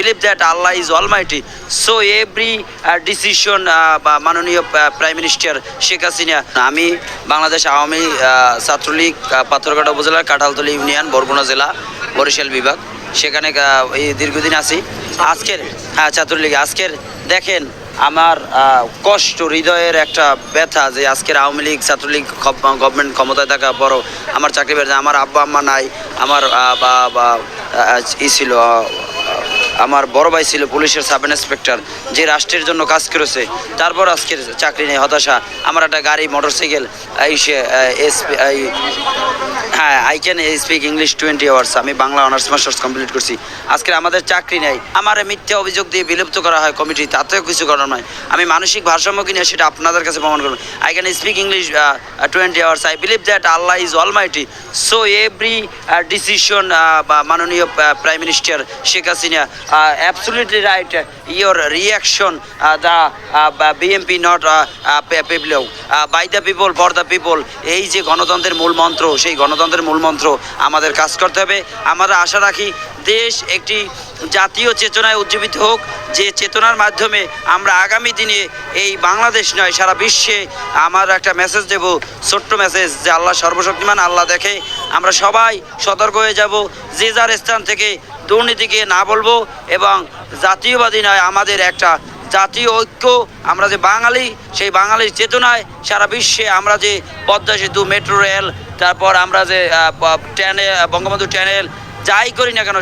believe that Allah is almighty. So every decision মাননীয় prime minister Sheikh Hasina. আমি বাংলাদেশ আওয়ামী ছাত্রলীগ পাথরঘাটা উপজেলার Kathaltali union Barguna জেলা বরিশাল বিভাগ, সেখানে এই দীর্ঘদিন আছি। আজকের ছাত্রলীগ আজকের দেখেন আমার কষ্ট, হৃদয়ের একটা ব্যথা যে আজকের আওয়ামী লীগ ছাত্রলীগ গভর্নমেন্ট ক্ষমতায় থাকা বড় আমার চাকরি বেড়েছে, আমার আব্বা আম্মা নাই, আমার ছিল আমার বড় ভাই ছিল পুলিশের সাব ইন্সপেক্টর, যে রাষ্ট্রের জন্য কাজ করেছে, তারপর আজকের চাকরি নেই, হতাশা। আমার একটা গাড়ি motorcycle I can speak English 20 hours, আমি বাংলা অনার্স মাস্টার্স কমপ্লিট করছি। আজকে আমাদের চাকরি নেই, আমার মিথ্যা অভিযোগ দিয়ে বিলুপ্ত করা হয় কমিটি, তাতেও কিছু করার নয়। আমি মানসিক ভারসাম্য কিনে সেটা আপনাদের কাছে প্রমাণ করবো। I can speak English 20 hours. I believe that Allah is almighty. So every decision মাননীয় prime minister Sheikh Hasina, absolutely right, your reaction, the BNP not people, by the people for the people, এই যে গণতন্ত্রের মূল মন্ত্র, সেই গণতন্ত্রের মূল মন্ত্র আমাদের কাজ করতে হবে। আমরা আশা রাখি দেশ একটি জাতীয় চেতনায় উজ্জীবিত হোক, যে চেতনার মাধ্যমে আমরা আগামী দিনে এই বাংলাদেশ নয় সারা বিশ্বে আমার একটা মেসেজ দেব, ছোট্ট মেসেজ, যে আল্লাহ সর্বশক্তিমান, আল্লাহ দেখে। আমরা সবাই সতর্ক হয়ে যাব, যে যার স্থান থেকে দুর্নীতিকে না বলবো, এবং জাতীয়বাদী নয়, আমাদের একটা জাতীয় ঐক্য, আমরা যে বাঙালি, সেই বাঙালির চেতনায় সারা বিশ্বে আমরা যে পদ্মা সেতু, মেট্রো রেল, তারপর আমরা যে বঙ্গবন্ধু চ্যানেল যাই করি না কেন